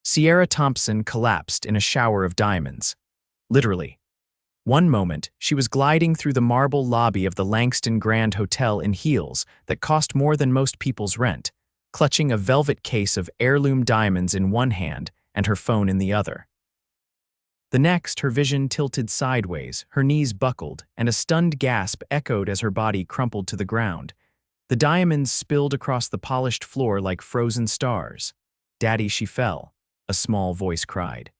Sierra Thompson collapsed in a shower of diamonds. Literally. One moment, she was gliding through the marble lobby of the Langston Grand Hotel in heels that cost more than most people's rent, clutching a velvet case of heirloom diamonds in one hand and her phone in the other. The next, her vision tilted sideways, her knees buckled, and a stunned gasp echoed as her body crumpled to the ground. The diamonds spilled across the polished floor like frozen stars. "Daddy, she fell," a small voice cried.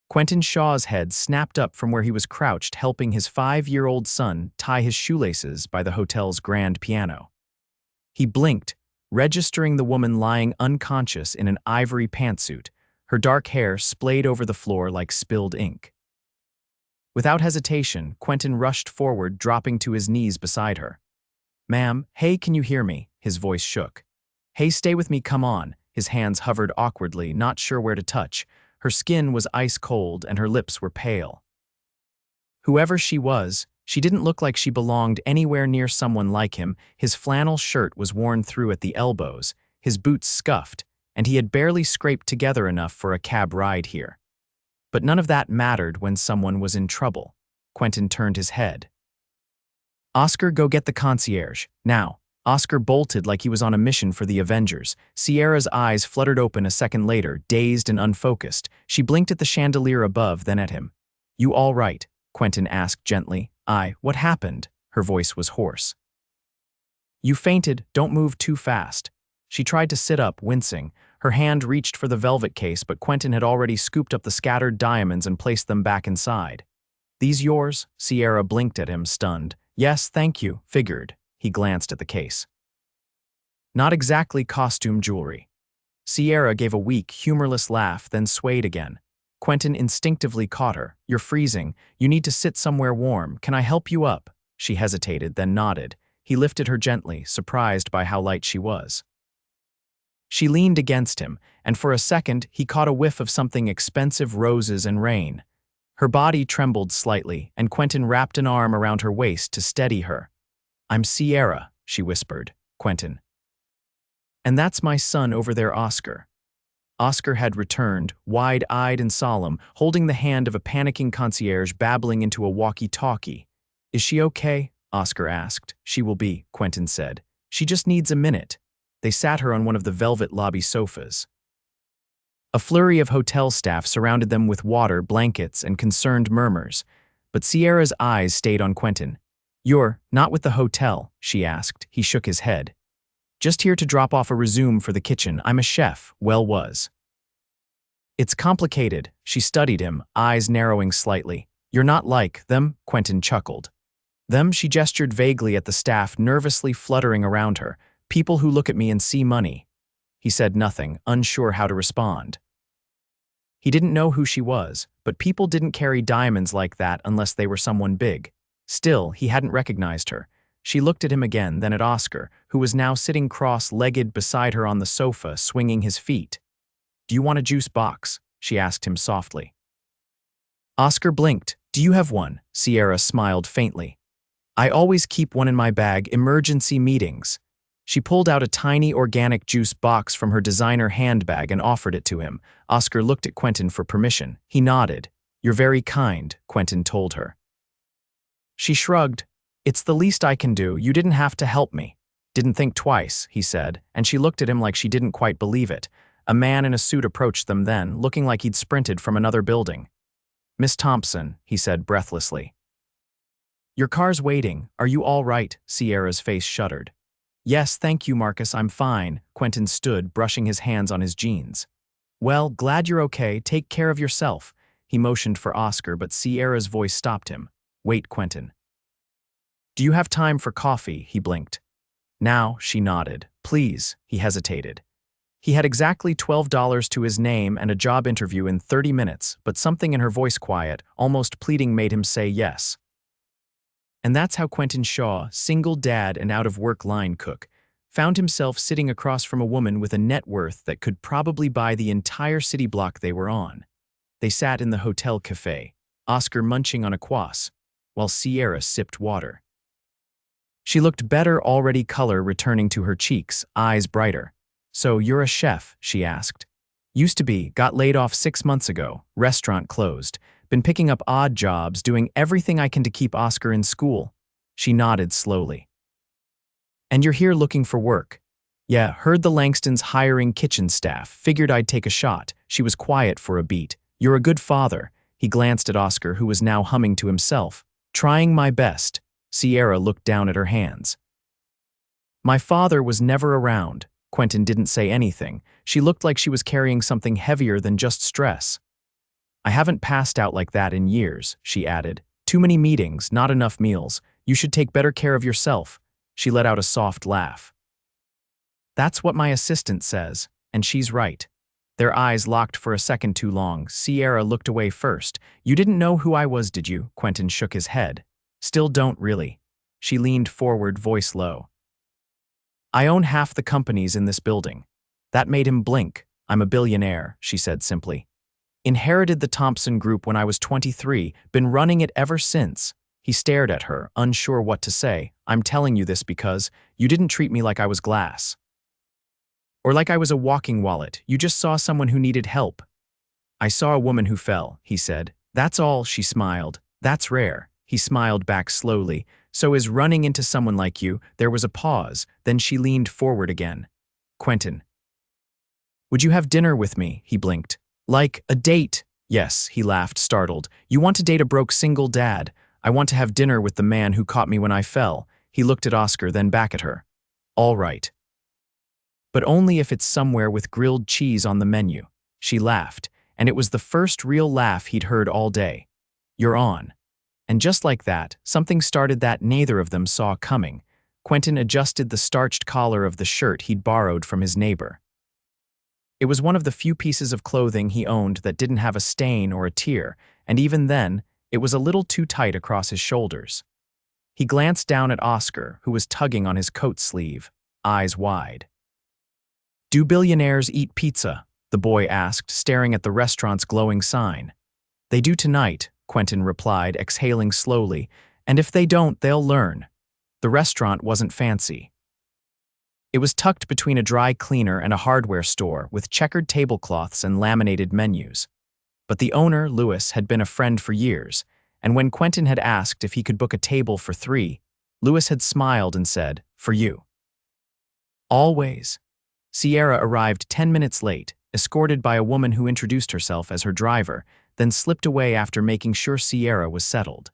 Quentin Shaw's head snapped up from where he was crouched helping his 5-year-old son tie his shoelaces by the hotel's grand piano. He blinked, registering the woman lying unconscious in an ivory pantsuit, her dark hair splayed over the floor like spilled ink. Without hesitation, Quentin rushed forward, dropping to his knees beside her. "Ma'am, hey, can you hear me?" His voice shook. "Hey, stay with me, come on." His hands hovered awkwardly, not sure where to touch. Her skin was ice cold and her lips were pale. Whoever she was, she didn't look like she belonged anywhere near someone like him. His flannel shirt was worn through at the elbows, his boots scuffed, and he had barely scraped together enough for a cab ride here. But none of that mattered when someone was in trouble. Quentin turned his head. "Oscar, go get the concierge, now." Oscar bolted like he was on a mission for the Avengers. Sierra's eyes fluttered open a second later, dazed and unfocused. She blinked at the chandelier above, then at him. "You all right?" Quentin asked gently. What happened?" Her voice was hoarse. "You fainted, don't move too fast." She tried to sit up, wincing. Her hand reached for the velvet case, but Quentin had already scooped up the scattered diamonds and placed them back inside. "These yours?" Sierra blinked at him, stunned. "Yes, thank you, figured." He glanced at the case. "Not exactly costume jewelry." Sierra gave a weak, humorless laugh, then swayed again. Quentin instinctively caught her. "You're freezing. You need to sit somewhere warm. Can I help you up?" She hesitated, then nodded. He lifted her gently, surprised by how light she was. She leaned against him, and for a second he caught a whiff of something expensive: roses and rain. Her body trembled slightly, and Quentin wrapped an arm around her waist to steady her. "I'm Sierra," she whispered. "Quentin. And that's my son over there, Oscar." Oscar had returned, wide-eyed and solemn, holding the hand of a panicking concierge, babbling into a walkie-talkie. "Is she okay?" Oscar asked. "She will be," Quentin said. "She just needs a minute." They sat her on one of the velvet lobby sofas. A flurry of hotel staff surrounded them with water, blankets, and concerned murmurs, but Sierra's eyes stayed on Quentin. "You're not with the hotel?" she asked. He shook his head. "Just here to drop off a resume for the kitchen. I'm a chef." "Well, was." "It's complicated." She studied him, eyes narrowing slightly. "You're not like them?" Quentin chuckled. "Them?" She gestured vaguely at the staff nervously fluttering around her. "People who look at me and see money." He said nothing, unsure how to respond. He didn't know who she was, but people didn't carry diamonds like that unless they were someone big. Still, he hadn't recognized her. She looked at him again, then at Oscar, who was now sitting cross-legged beside her on the sofa, swinging his feet. "Do you want a juice box?" she asked him softly. Oscar blinked. "Do you have one?" Sierra smiled faintly. "I always keep one in my bag, emergency meetings." She pulled out a tiny organic juice box from her designer handbag and offered it to him. Oscar looked at Quentin for permission. He nodded. "You're very kind," Quentin told her. She shrugged. "It's the least I can do. You didn't have to help me." "Didn't think twice," he said, and she looked at him like she didn't quite believe it. A man in a suit approached them then, looking like he'd sprinted from another building. "Miss Thompson," he said breathlessly. "Your car's waiting. Are you all right?" Sierra's face shuddered. "Yes, thank you, Marcus, I'm fine." Quentin stood, brushing his hands on his jeans. "Well, glad you're okay. Take care of yourself." He motioned for Oscar, but Sierra's voice stopped him. "Wait, Quentin. Do you have time for coffee?" He blinked. "Now," she nodded. "Please." He hesitated. He had exactly $12 to his name and a job interview in 30 minutes, but something in her voice, quiet, almost pleading, made him say yes. And that's how Quentin Shaw, single dad and out-of-work line cook, found himself sitting across from a woman with a net worth that could probably buy the entire city block they were on. They sat in the hotel cafe, Oscar munching on a kvass, while Sierra sipped water. She looked better already, color returning to her cheeks, eyes brighter. "So you're a chef?" she asked. Used to be, got laid off 6 months ago, restaurant closed. Been picking up odd jobs, doing everything I can to keep Oscar in school. She nodded slowly. And you're here looking for work? Yeah, heard the Langstons hiring kitchen staff, figured I'd take a shot. She was quiet for a beat. You're a good father. He glanced at Oscar, who was now humming to himself. Trying my best. Sierra looked down at her hands. My father was never around. Quentin didn't say anything. She looked like she was carrying something heavier than just stress. I haven't passed out like that in years, she added. Too many meetings, not enough meals. You should take better care of yourself. She let out a soft laugh. That's what my assistant says, and she's right. Their eyes locked for a second too long. Sierra looked away first. You didn't know who I was, did you? Quentin shook his head. Still don't really. She leaned forward, voice low. I own half the companies in this building. That made him blink. I'm a billionaire, she said simply. Inherited the Thompson group when I was 23, been running it ever since. He stared at her, unsure what to say. I'm telling you this because you didn't treat me like I was glass. Or like I was a walking wallet. You just saw someone who needed help. I saw a woman who fell, he said. That's all, she smiled. That's rare. He smiled back slowly. So is running into someone like you. There was a pause, then she leaned forward again. Quentin. Would you have dinner with me? He blinked. Like a date? Yes, he laughed, startled. You want to date a broke single dad? I want to have dinner with the man who caught me when I fell. He looked at Oscar, then back at her. All right. But only if it's somewhere with grilled cheese on the menu. She laughed, and it was the first real laugh he'd heard all day. You're on. And just like that, something started that neither of them saw coming. Quentin adjusted the starched collar of the shirt he'd borrowed from his neighbor. It was one of the few pieces of clothing he owned that didn't have a stain or a tear, and even then, it was a little too tight across his shoulders. He glanced down at Oscar, who was tugging on his coat sleeve, eyes wide. Do billionaires eat pizza? The boy asked, staring at the restaurant's glowing sign. They do tonight, Quentin replied, exhaling slowly, and if they don't, they'll learn. The restaurant wasn't fancy. It was tucked between a dry cleaner and a hardware store with checkered tablecloths and laminated menus. But the owner, Lewis, had been a friend for years, and when Quentin had asked if he could book a table for 3, Lewis had smiled and said, For you. Always. Sierra arrived 10 minutes late, escorted by a woman who introduced herself as her driver, then slipped away after making sure Sierra was settled.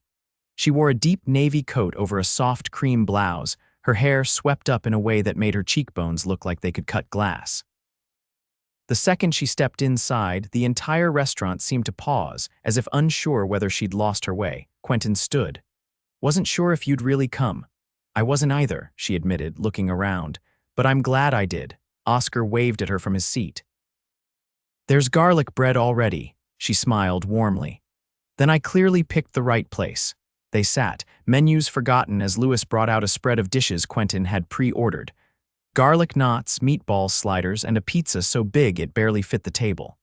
She wore a deep navy coat over a soft cream blouse, her hair swept up in a way that made her cheekbones look like they could cut glass. The second she stepped inside, the entire restaurant seemed to pause, as if unsure whether she'd lost her way. Quentin stood. Wasn't sure if you'd really come. I wasn't either, she admitted, looking around. But I'm glad I did. Oscar waved at her from his seat. There's garlic bread already, she smiled warmly. Then I clearly picked the right place. They sat, menus forgotten as Lewis brought out a spread of dishes Quentin had pre-ordered. Garlic knots, meatball sliders, and a pizza so big it barely fit the table.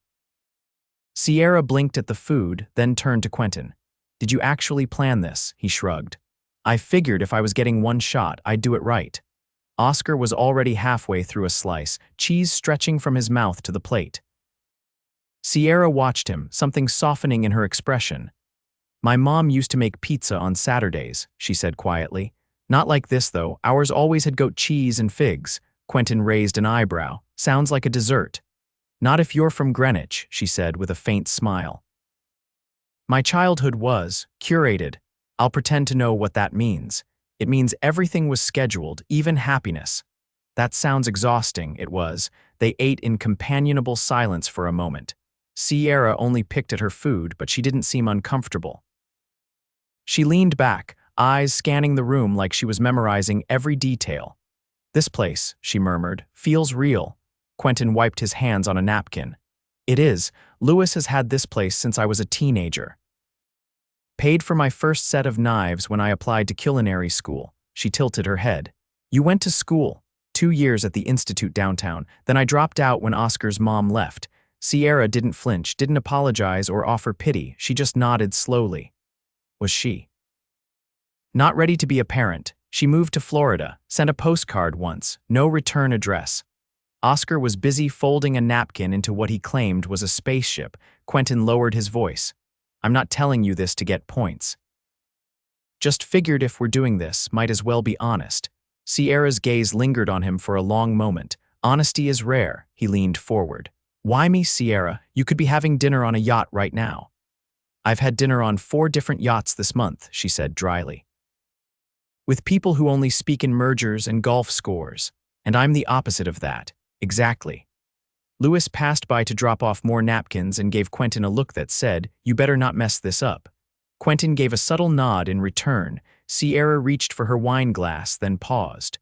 Sierra blinked at the food, then turned to Quentin. Did you actually plan this? He shrugged. I figured if I was getting one shot, I'd do it right. Oscar was already halfway through a slice, cheese stretching from his mouth to the plate. Sierra watched him, something softening in her expression. My mom used to make pizza on Saturdays, she said quietly. Not like this, though. Ours always had goat cheese and figs. Quentin raised an eyebrow. Sounds like a dessert. Not if you're from Greenwich, she said with a faint smile. My childhood was curated. I'll pretend to know what that means. It means everything was scheduled, even happiness. That sounds exhausting, it was. They ate in companionable silence for a moment. Sierra only picked at her food, but she didn't seem uncomfortable. She leaned back, eyes scanning the room like she was memorizing every detail. This place, she murmured, feels real. Quentin wiped his hands on a napkin. It is. Lewis has had this place since I was a teenager. Paid for my first set of knives when I applied to culinary school. She tilted her head. You went to school. 2 years at the institute downtown. Then I dropped out when Oscar's mom left. Sierra didn't flinch, didn't apologize or offer pity. She just nodded slowly. Was she? Not ready to be a parent. She moved to Florida, sent a postcard once, no return address. Oscar was busy folding a napkin into what he claimed was a spaceship. Quentin lowered his voice. I'm not telling you this to get points. Just figured if we're doing this, might as well be honest. Sierra's gaze lingered on him for a long moment. Honesty is rare, he leaned forward. Why me, Sierra? You could be having dinner on a yacht right now. I've had dinner on 4 different yachts this month, she said dryly. With people who only speak in mergers and golf scores. And I'm the opposite of that. Exactly. Lewis passed by to drop off more napkins and gave Quentin a look that said, you better not mess this up. Quentin gave a subtle nod in return. Sierra reached for her wine glass, then paused.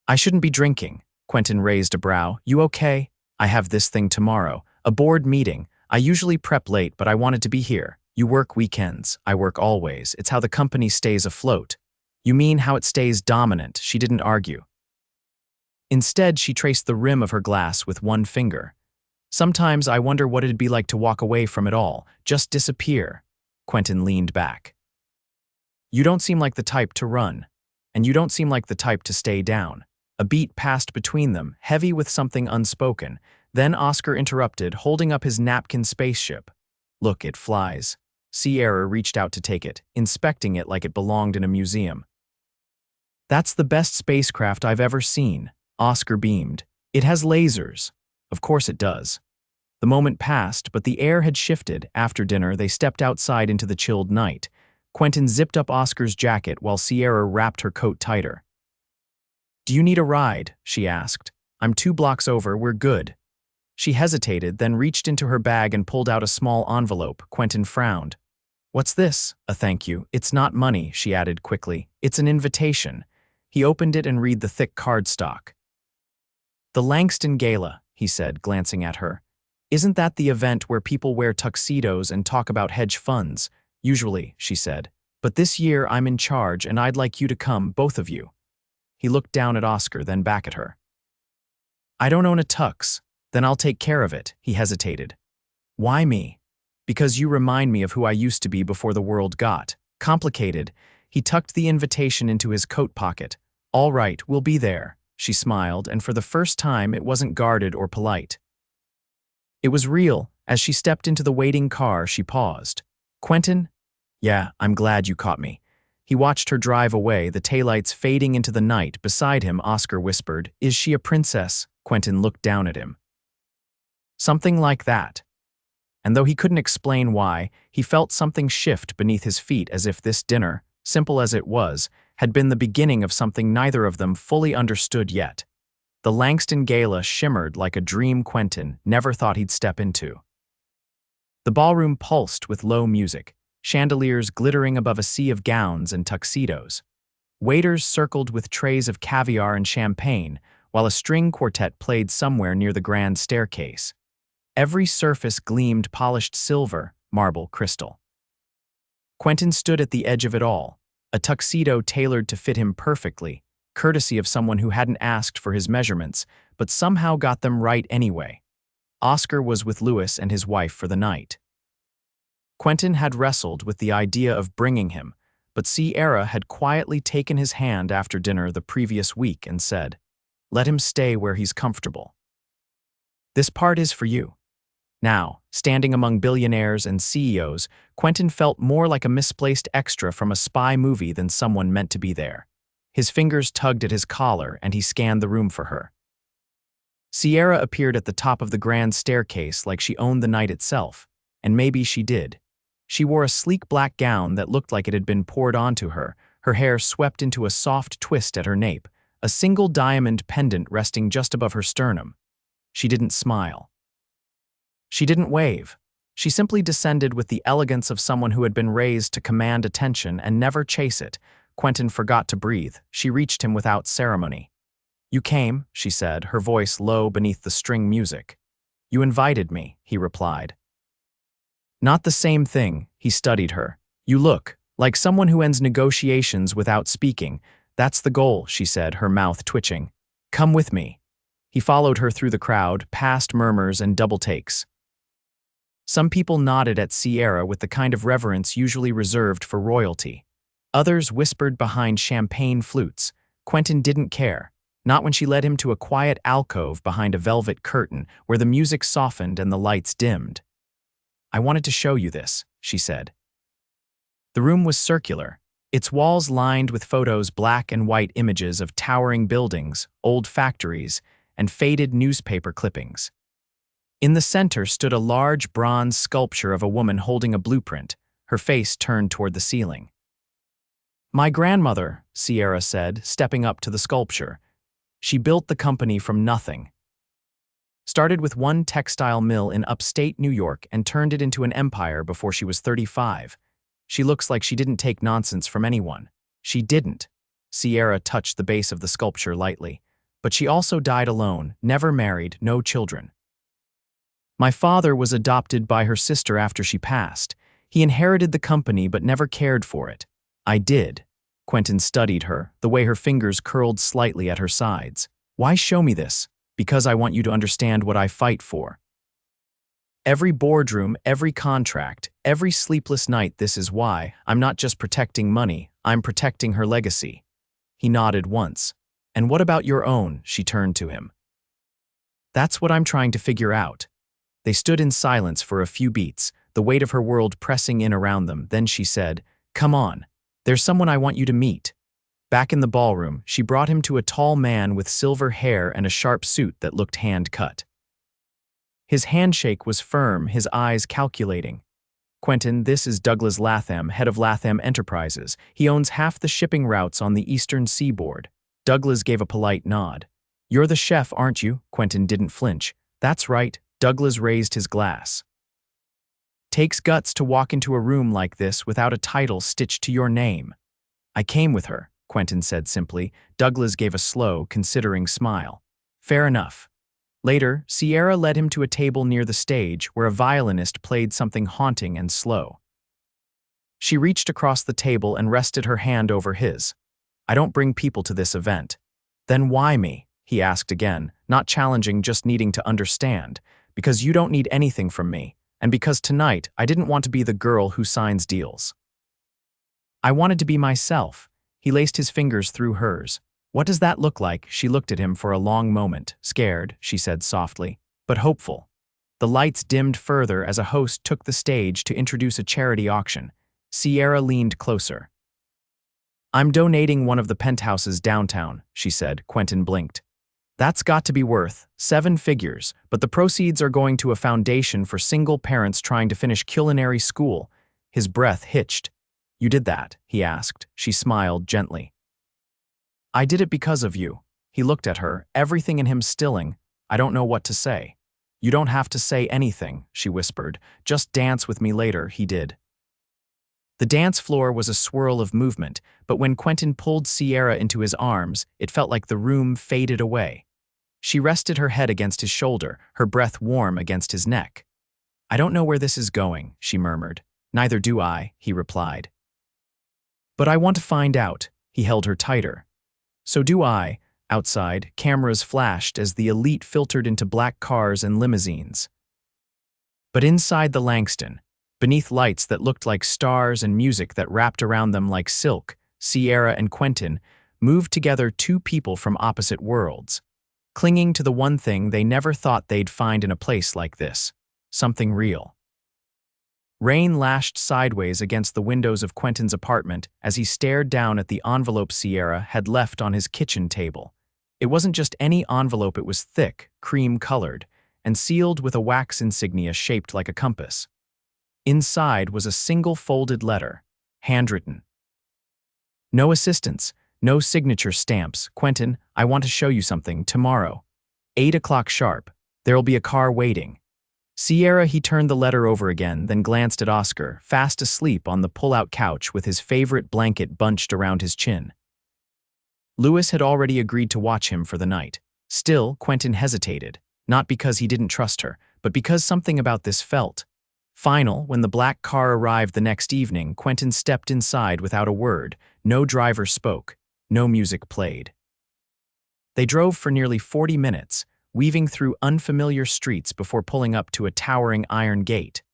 I shouldn't be drinking. Quentin raised a brow. You okay? I have this thing tomorrow. A board meeting. I usually prep late, but I wanted to be here. You work weekends. I work always. It's how the company stays afloat. You mean how it stays dominant? She didn't argue. Instead, she traced the rim of her glass with one finger. Sometimes I wonder what it'd be like to walk away from it all, just disappear. Quentin leaned back. You don't seem like the type to run, and you don't seem like the type to stay down. A beat passed between them, heavy with something unspoken. Then Oscar interrupted, holding up his napkin spaceship. Look, it flies. Sierra reached out to take it, inspecting it like it belonged in a museum. That's the best spacecraft I've ever seen. Oscar beamed. It has lasers. Of course it does. The moment passed, but the air had shifted. After dinner, they stepped outside into the chilled night. Quentin zipped up Oscar's jacket while Sierra wrapped her coat tighter. Do you need a ride? She asked. I'm 2 blocks over, we're good. She hesitated, then reached into her bag and pulled out a small envelope. Quentin frowned. What's this? A thank you. It's not money, she added quickly. It's an invitation. He opened it and read the thick cardstock. The Langston Gala, he said, glancing at her. Isn't that the event where people wear tuxedos and talk about hedge funds? Usually, she said. But this year I'm in charge and I'd like you to come, both of you. He looked down at Oscar, then back at her. I don't own a tux. Then I'll take care of it, he hesitated. Why me? Because you remind me of who I used to be before the world got complicated. He tucked the invitation into his coat pocket. All right, we'll be there. She smiled, and for the first time it wasn't guarded or polite. It was real. As she stepped into the waiting car, she paused. Quentin? Yeah, I'm glad you caught me. He watched her drive away, the taillights fading into the night. Beside him, Oscar whispered, Is she a princess? Quentin looked down at him. Something like that. And though he couldn't explain why, he felt something shift beneath his feet, as if this dinner, simple as it was, had been the beginning of something neither of them fully understood yet. The Langston Gala shimmered like a dream Quentin never thought he'd step into. The ballroom pulsed with low music, chandeliers glittering above a sea of gowns and tuxedos. Waiters circled with trays of caviar and champagne, while a string quartet played somewhere near the grand staircase. Every surface gleamed polished silver, marble, crystal. Quentin stood at the edge of it all, a tuxedo tailored to fit him perfectly, courtesy of someone who hadn't asked for his measurements, but somehow got them right anyway. Oscar was with Lewis and his wife for the night. Quentin had wrestled with the idea of bringing him, but Sierra had quietly taken his hand after dinner the previous week and said, Let him stay where he's comfortable. This part is for you. Now, standing among billionaires and CEOs, Quentin felt more like a misplaced extra from a spy movie than someone meant to be there. His fingers tugged at his collar and he scanned the room for her. Sierra appeared at the top of the grand staircase like she owned the night itself, and maybe she did. She wore a sleek black gown that looked like it had been poured onto her, her hair swept into a soft twist at her nape, a single diamond pendant resting just above her sternum. She didn't smile. She didn't wave. She simply descended with the elegance of someone who had been raised to command attention and never chase it. Quentin forgot to breathe. She reached him without ceremony. You came, she said, her voice low beneath the string music. You invited me, he replied. Not the same thing, he studied her. You look like someone who ends negotiations without speaking. That's the goal, she said, her mouth twitching. Come with me. He followed her through the crowd, past murmurs and double takes. Some people nodded at Sierra with the kind of reverence usually reserved for royalty. Others whispered behind champagne flutes. Quentin didn't care. Not when she led him to a quiet alcove behind a velvet curtain where the music softened and the lights dimmed. "I wanted to show you this," she said. The room was circular, its walls lined with photos, black and white images of towering buildings, old factories, and faded newspaper clippings. In the center stood a large bronze sculpture of a woman holding a blueprint, her face turned toward the ceiling. "My grandmother," Sierra said, stepping up to the sculpture. "She built the company from nothing. Started with one textile mill in upstate New York and turned it into an empire before she was 35. She looks like she didn't take nonsense from anyone. She didn't." Sierra touched the base of the sculpture lightly. "But she also died alone, never married, no children. My father was adopted by her sister after she passed. He inherited the company but never cared for it. I did." Quentin studied her, the way her fingers curled slightly at her sides. "Why show me this? Because I want you to understand what I fight for. Every boardroom, every contract, every sleepless night, this is why. I'm not just protecting money, I'm protecting her legacy." He nodded once. "And what about your own?" She turned to him. "That's what I'm trying to figure out." They stood in silence for a few beats, the weight of her world pressing in around them. Then she said, "Come on. There's someone I want you to meet." Back in the ballroom, she brought him to a tall man with silver hair and a sharp suit that looked hand-cut. His handshake was firm, his eyes calculating. "Quentin, this is Douglas Latham, head of Latham Enterprises. He owns half the shipping routes on the eastern seaboard." Douglas gave a polite nod. "You're the chef, aren't you?" Quentin didn't flinch. "That's right." Douglas raised his glass. "Takes guts to walk into a room like this without a title stitched to your name." "I came with her," Quentin said simply. Douglas gave a slow, considering smile. "Fair enough." Later, Sierra led him to a table near the stage where a violinist played something haunting and slow. She reached across the table and rested her hand over his. "I don't bring people to this event." "Then why me?" he asked again, not challenging, just needing to understand. "Because you don't need anything from me, and because tonight I didn't want to be the girl who signs deals. I wanted to be myself." He laced his fingers through hers. "What does that look like?" She looked at him for a long moment. "Scared," she said softly, "but hopeful." The lights dimmed further as a host took the stage to introduce a charity auction. Sierra leaned closer. "I'm donating one of the penthouses downtown," she said. Quentin blinked. "That's got to be worth 7 figures, but the proceeds are going to a foundation for single parents trying to finish culinary school." His breath hitched. "You did that?" he asked. She smiled gently. "I did it because of you." He looked at her, everything in him stilling. "I don't know what to say." "You don't have to say anything," she whispered. "Just dance with me later." He did. The dance floor was a swirl of movement, but when Quentin pulled Sierra into his arms, it felt like the room faded away. She rested her head against his shoulder, her breath warm against his neck. "I don't know where this is going," she murmured. "Neither do I," he replied. "But I want to find out." He held her tighter. "So do I." Outside, cameras flashed as the elite filtered into black cars and limousines. But inside the Langston, beneath lights that looked like stars and music that wrapped around them like silk, Sierra and Quentin moved together, two people from opposite worlds, clinging to the one thing they never thought they'd find in a place like this: something real. Rain lashed sideways against the windows of Quentin's apartment as he stared down at the envelope Sierra had left on his kitchen table. It wasn't just any envelope, it was thick, cream-colored, and sealed with a wax insignia shaped like a compass. Inside was a single folded letter, handwritten. "No assistance, no signature stamps. Quentin, I want to show you something tomorrow. 8 o'clock sharp. There'll be a car waiting." Sierra, he turned the letter over again, then glanced at Oscar, fast asleep on the pull-out couch with his favorite blanket bunched around his chin. Lewis had already agreed to watch him for the night. Still, Quentin hesitated, not because he didn't trust her, but because something about this felt final. When the black car arrived the next evening, Quentin stepped inside without a word. No driver spoke. No music played. They drove for nearly 40 minutes, weaving through unfamiliar streets before pulling up to a towering iron gate.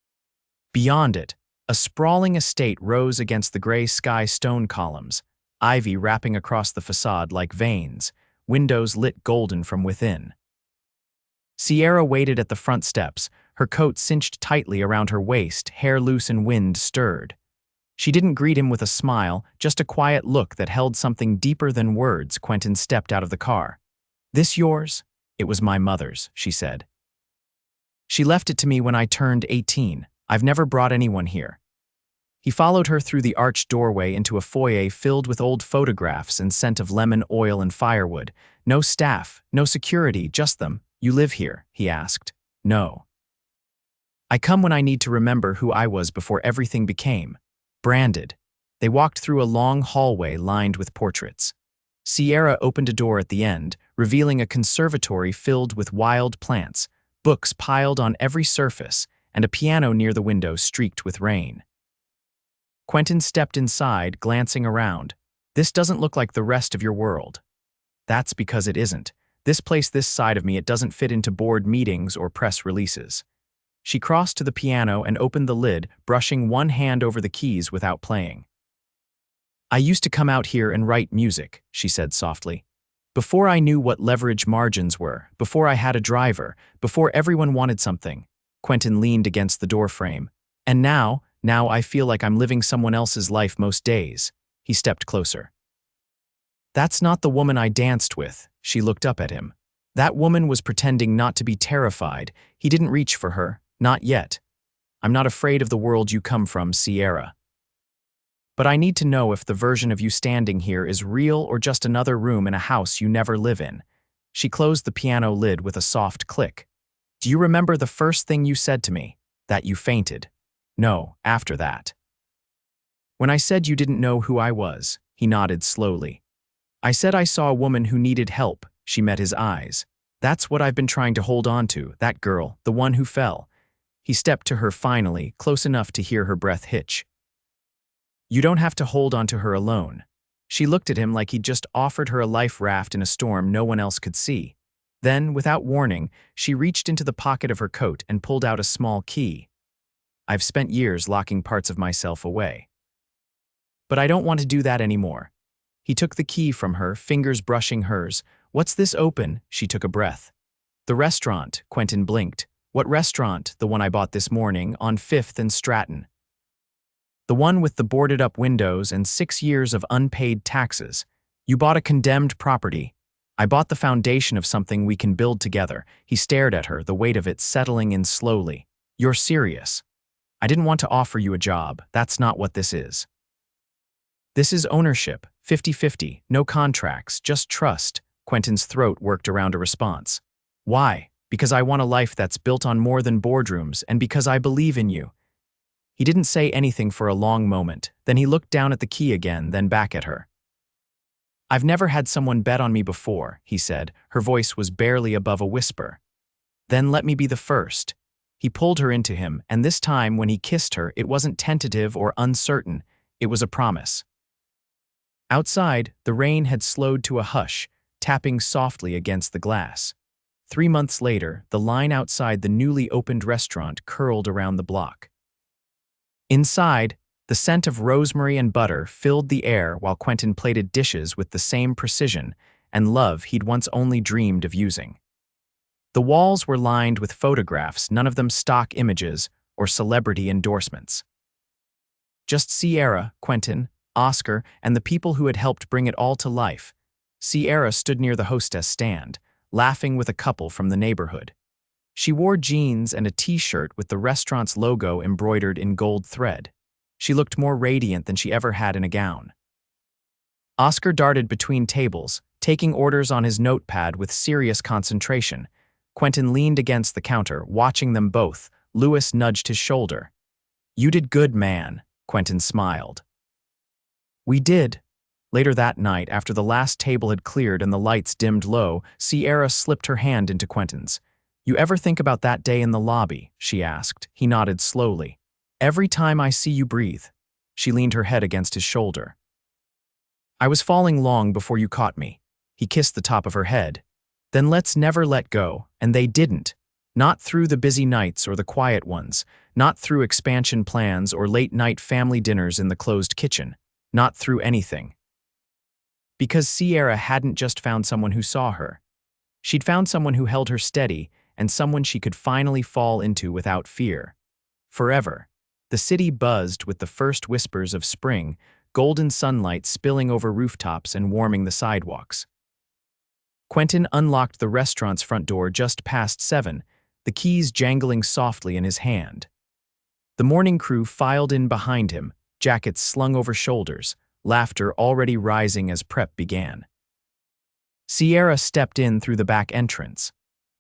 Beyond it, a sprawling estate rose against the gray sky, stone columns, ivy wrapping across the facade like veins, windows lit golden from within. Sierra waited at the front steps, her coat cinched tightly around her waist, hair loose and wind stirred. She didn't greet him with a smile, just a quiet look that held something deeper than words. Quentin stepped out of the car. "This yours?" "It was my mother's," she said. "She left it to me when I turned 18. I've never brought anyone here." He followed her through the arched doorway into a foyer filled with old photographs and scent of lemon oil and firewood. "No staff, no security, just them. You live here?" he asked. "No. I come when I need to remember who I was before everything became branded." They walked through a long hallway lined with portraits. Sierra opened a door at the end, revealing a conservatory filled with wild plants, books piled on every surface, and a piano near the window streaked with rain. Quentin stepped inside, glancing around. "This doesn't look like the rest of your world." "That's because it isn't. This place this side of me, it doesn't fit into board meetings or press releases." She crossed to the piano and opened the lid, brushing one hand over the keys without playing. "I used to come out here and write music," she said softly. "Before I knew what leverage margins were, before I had a driver, before everyone wanted something." Quentin leaned against the doorframe. "And now I feel like I'm living someone else's life most days." He stepped closer. "That's not the woman I danced with." She looked up at him. That woman was pretending not to be terrified. He didn't reach for her. "Not yet. I'm not afraid of the world you come from, Sierra. But I need to know if the version of you standing here is real or just another room in a house you never live in." She closed the piano lid with a soft click. "Do you remember the first thing you said to me? That you fainted?" "No, after that." "When I said you didn't know who I was," he nodded slowly. "I said I saw a woman who needed help." She met his eyes. "That's what I've been trying to hold on to, that girl, the one who fell." He stepped to her finally, close enough to hear her breath hitch. "You don't have to hold on to her alone." She looked at him like he'd just offered her a life raft in a storm no one else could see. Then, without warning, she reached into the pocket of her coat and pulled out a small key. "I've spent years locking parts of myself away. But I don't want to do that anymore." He took the key from her, fingers brushing hers. "What's this open?" She took a breath. "The restaurant," Quentin blinked. "What restaurant?" "The one I bought this morning, on 5th and Stratton. The one with the boarded-up windows and 6 years of unpaid taxes. You bought a condemned property." "I bought the foundation of something we can build together." He stared at her, the weight of it settling in slowly. "You're serious?" "I didn't want to offer you a job. That's not what this is. This is ownership, 50-50, no contracts, just trust." Quentin's throat worked around a response. "Why?" "Because I want a life that's built on more than boardrooms, and because I believe in you." He didn't say anything for a long moment. Then he looked down at the key again, then back at her. "I've never had someone bet on me before," he said. Her voice was barely above a whisper. "Then let me be the first." He pulled her into him, and this time when he kissed her, it wasn't tentative or uncertain. It was a promise. Outside, the rain had slowed to a hush, tapping softly against the glass. 3 months later, the line outside the newly opened restaurant curled around the block. Inside, the scent of rosemary and butter filled the air while Quentin plated dishes with the same precision and love he'd once only dreamed of using. The walls were lined with photographs, none of them stock images or celebrity endorsements. Just Sierra, Quentin, Oscar, and the people who had helped bring it all to life. Sierra stood near the hostess stand, laughing with a couple from the neighborhood. She wore jeans and a t-shirt with the restaurant's logo embroidered in gold thread. She looked more radiant than she ever had in a gown. Oscar darted between tables, taking orders on his notepad with serious concentration. Quentin leaned against the counter, watching them both. Lewis nudged his shoulder. "You did good, man," Quentin smiled. "We did." Later that night, after the last table had cleared and the lights dimmed low, Sierra slipped her hand into Quentin's. "You ever think about that day in the lobby?" she asked. He nodded slowly. "Every time I see you breathe." She leaned her head against his shoulder. "I was falling long before you caught me." He kissed the top of her head. "Then let's never let go." And they didn't. Not through the busy nights or the quiet ones. Not through expansion plans or late-night family dinners in the closed kitchen. Not through anything. Because Sierra hadn't just found someone who saw her. She'd found someone who held her steady and someone she could finally fall into without fear. Forever. The city buzzed with the first whispers of spring, golden sunlight spilling over rooftops and warming the sidewalks. Quentin unlocked the restaurant's front door just past 7, the keys jangling softly in his hand. The morning crew filed in behind him, jackets slung over shoulders, laughter already rising as prep began. Sierra stepped in through the back entrance,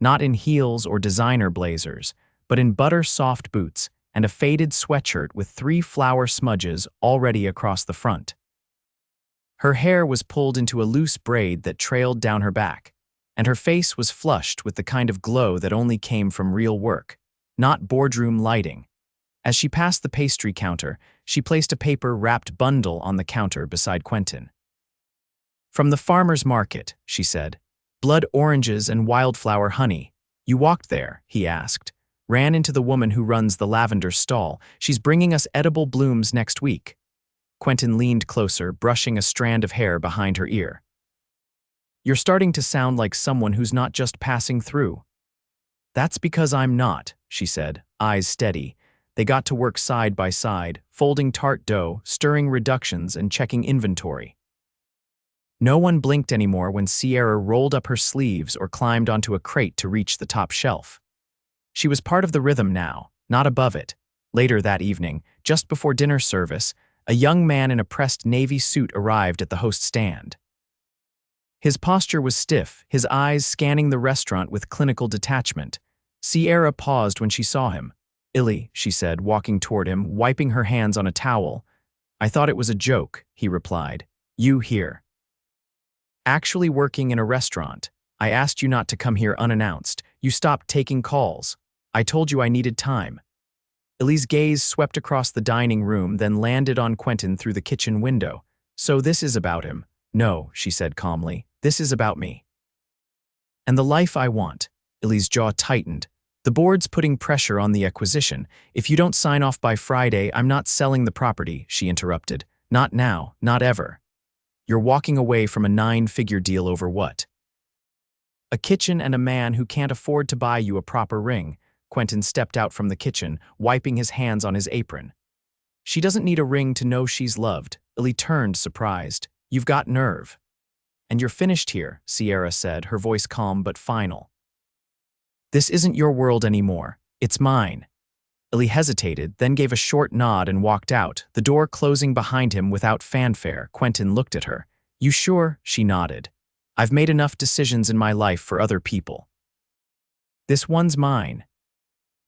not in heels or designer blazers, but in butter-soft boots and a faded sweatshirt with 3 flower smudges already across the front. Her hair was pulled into a loose braid that trailed down her back, and her face was flushed with the kind of glow that only came from real work, not boardroom lighting. As she passed the pastry counter, she placed a paper-wrapped bundle on the counter beside Quentin. "From the farmer's market," she said. "Blood oranges and wildflower honey. You walked there?" he asked. "Ran into the woman who runs the lavender stall. She's bringing us edible blooms next week." Quentin leaned closer, brushing a strand of hair behind her ear. "You're starting to sound like someone who's not just passing through." "That's because I'm not," she said, eyes steady. They got to work side by side, folding tart dough, stirring reductions, and checking inventory. No one blinked anymore when Sierra rolled up her sleeves or climbed onto a crate to reach the top shelf. She was part of the rhythm now, not above it. Later that evening, just before dinner service, a young man in a pressed navy suit arrived at the host stand. His posture was stiff, his eyes scanning the restaurant with clinical detachment. Sierra paused when she saw him. "Illy," she said, walking toward him, wiping her hands on a towel. "I thought it was a joke," he replied. "You here?" "Actually working in a restaurant. I asked you not to come here unannounced. You stopped taking calls. I told you I needed time." Illy's gaze swept across the dining room, then landed on Quentin through the kitchen window. "So this is about him." "No," she said calmly. "This is about me. And the life I want." Illy's jaw tightened. "The board's putting pressure on the acquisition. If you don't sign off by Friday, I'm not selling the property," she interrupted. "Not now, not ever." "You're walking away from a 9-figure deal over what?" "A kitchen and a man who can't afford to buy you a proper ring." Quentin stepped out from the kitchen, wiping his hands on his apron. "She doesn't need a ring to know she's loved." Illy turned, surprised. "You've got nerve." "And you're finished here," Sierra said, her voice calm but final. "This isn't your world anymore. It's mine." Illy hesitated, then gave a short nod and walked out, the door closing behind him without fanfare. Quentin looked at her. "You sure?" She nodded. "I've made enough decisions in my life for other people. This one's mine."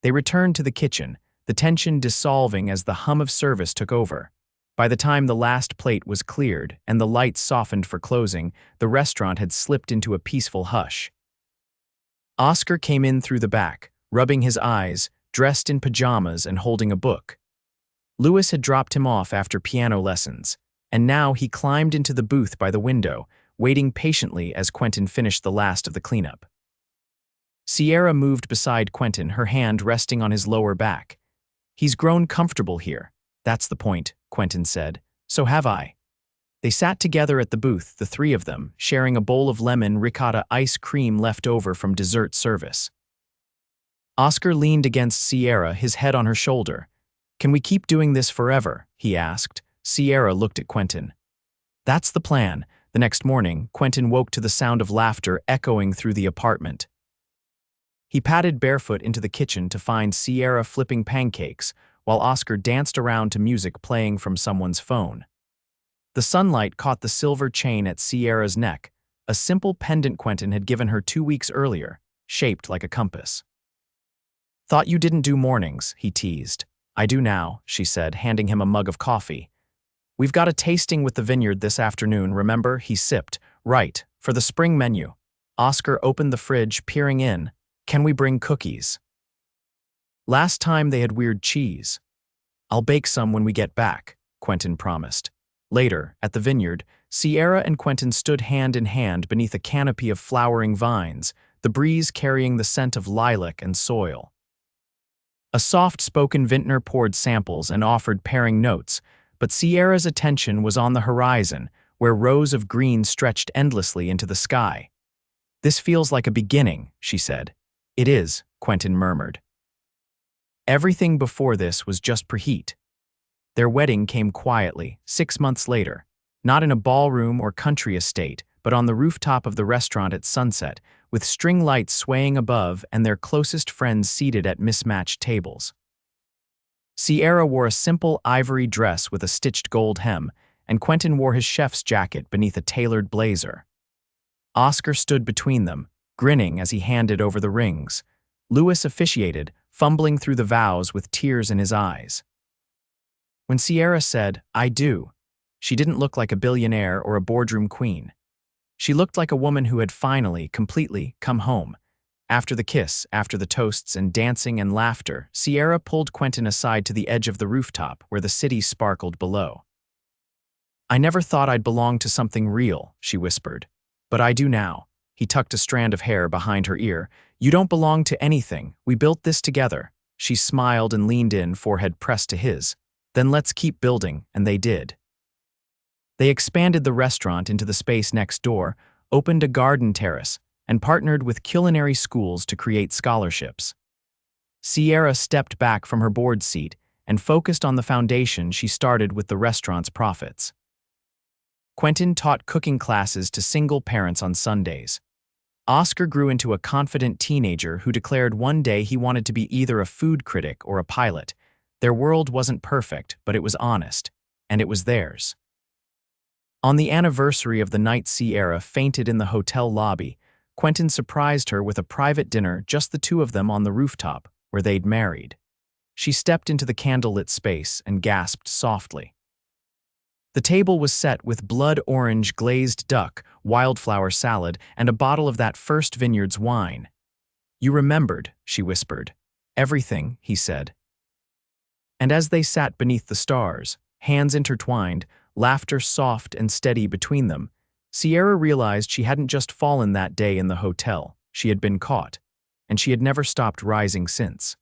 They returned to the kitchen, the tension dissolving as the hum of service took over. By the time the last plate was cleared and the lights softened for closing, the restaurant had slipped into a peaceful hush. Oscar came in through the back, rubbing his eyes, dressed in pajamas and holding a book. Lewis had dropped him off after piano lessons, and now he climbed into the booth by the window, waiting patiently as Quentin finished the last of the cleanup. Sierra moved beside Quentin, her hand resting on his lower back. "He's grown comfortable here." "That's the point," Quentin said. "So have I." They sat together at the booth, the 3 of them, sharing a bowl of lemon ricotta ice cream left over from dessert service. Oscar leaned against Sierra, his head on her shoulder. "Can we keep doing this forever?" he asked. Sierra looked at Quentin. "That's the plan." The next morning, Quentin woke to the sound of laughter echoing through the apartment. He padded barefoot into the kitchen to find Sierra flipping pancakes, while Oscar danced around to music playing from someone's phone. The sunlight caught the silver chain at Sierra's neck, a simple pendant Quentin had given her 2 weeks earlier, shaped like a compass. "Thought you didn't do mornings," he teased. "I do now," she said, handing him a mug of coffee. "We've got a tasting with the vineyard this afternoon, remember?" He sipped. "Right, for the spring menu." Oscar opened the fridge, peering in. "Can we bring cookies?" Last time they had weird cheese. "I'll bake some when we get back," Quentin promised. Later, at the vineyard, Sierra and Quentin stood hand in hand beneath a canopy of flowering vines, the breeze carrying the scent of lilac and soil. A soft-spoken vintner poured samples and offered pairing notes, but Sierra's attention was on the horizon, where rows of green stretched endlessly into the sky. "This feels like a beginning," she said. "It is," Quentin murmured. Everything before this was just preheat. Their wedding came quietly, 6 months later, not in a ballroom or country estate, but on the rooftop of the restaurant at sunset, with string lights swaying above and their closest friends seated at mismatched tables. Sierra wore a simple ivory dress with a stitched gold hem, and Quentin wore his chef's jacket beneath a tailored blazer. Oscar stood between them, grinning as he handed over the rings. Louis officiated, fumbling through the vows with tears in his eyes. When Sierra said, "I do," she didn't look like a billionaire or a boardroom queen. She looked like a woman who had finally, completely, come home. After the kiss, after the toasts and dancing and laughter, Sierra pulled Quentin aside to the edge of the rooftop where the city sparkled below. "I never thought I'd belong to something real," she whispered. "But I do now." He tucked a strand of hair behind her ear. "You don't belong to anything. We built this together." She smiled and leaned in, forehead pressed to his. "Then let's keep building," and they did. They expanded the restaurant into the space next door, opened a garden terrace, and partnered with culinary schools to create scholarships. Sierra stepped back from her board seat and focused on the foundation she started with the restaurant's profits. Quentin taught cooking classes to single parents on Sundays. Oscar grew into a confident teenager who declared one day he wanted to be either a food critic or a pilot. Their world wasn't perfect, but it was honest, and it was theirs. On the anniversary of the night Sierra fainted in the hotel lobby, Quentin surprised her with a private dinner, just the two of them on the rooftop, where they'd married. She stepped into the candlelit space and gasped softly. The table was set with blood orange glazed duck, wildflower salad, and a bottle of that first vineyard's wine. "You remembered," she whispered. "Everything," he said. And as they sat beneath the stars, hands intertwined, laughter soft and steady between them, Sierra realized she hadn't just fallen that day in the hotel, she had been caught, and she had never stopped rising since.